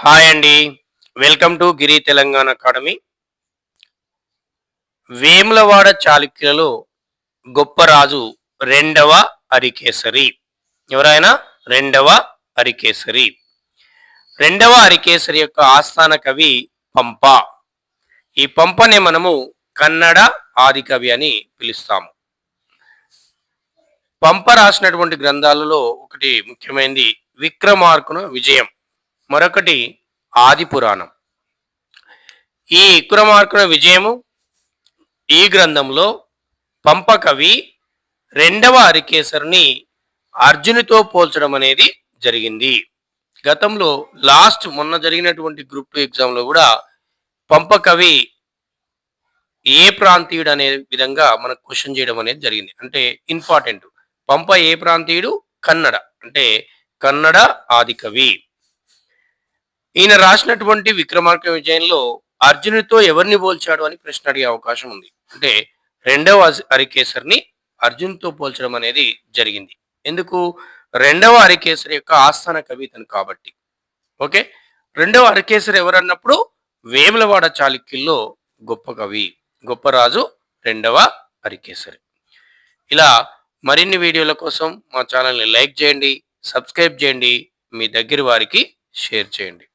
Hi అండి. Welcome to Giri Telangana academy. Vemulawada చాళుక్యులలో గొప్ప రాజు రెండవ అరికేసరి. ఎవరైనా రెండవ అరికేసరి. రెండవ అరికేసరి యొక్క ఆస్థాన కవి పంప. ఈ పంపనే మనము కన్నడ ఆదికవి అని పిలుస్తాము. పంప రాసినటువంటి గ్రంథాలలో ఒకటి ముఖ్యమైనది విక్రమార్కుని విజయం, మరొకటి ఆది పురాణం. ఈ విక్రమార్కుని విజయము ఈ గ్రంథంలో పంప కవి రెండవ అరికేసరిని అర్జునితో పోల్చడం అనేది జరిగింది. గతంలో మొన్న జరిగినటువంటి గ్రూప్ 2 ఎగ్జామ్లో కూడా పంప కవి ఏ ప్రాంతీయుడు అనే విధంగా మనకు క్వశ్చన్ చేయడం అనేది జరిగింది. అంటే ఇంపార్టెంట్. పంప ఏ ప్రాంతీయుడు? కన్నడ. అంటే కన్నడ ఆది కవి. ఈయన రాసినటువంటి విక్రమార్క విజయంలో అర్జునుడితో ఎవరిని పోల్చాడు అని ప్రశ్న అడిగే అవకాశం ఉంది. అంటే రెండవ హరికేసరిని అర్జున్తో పోల్చడం అనేది జరిగింది. ఎందుకు? రెండవ హరికేసరి యొక్క ఆస్థాన కవి ఇతను కాబట్టి. ఓకే. రెండవ హరికేసరి ఎవరన్నప్పుడు వేములవాడ చాళుక్యుల్లో గొప్ప కవి, గొప్ప రాజు రెండవ హరికేసరి. ఇలా మరిన్ని వీడియోల కోసం మా ఛానల్ని లైక్ చేయండి, సబ్స్క్రైబ్ చేయండి, మీ దగ్గర వారికి షేర్ చేయండి.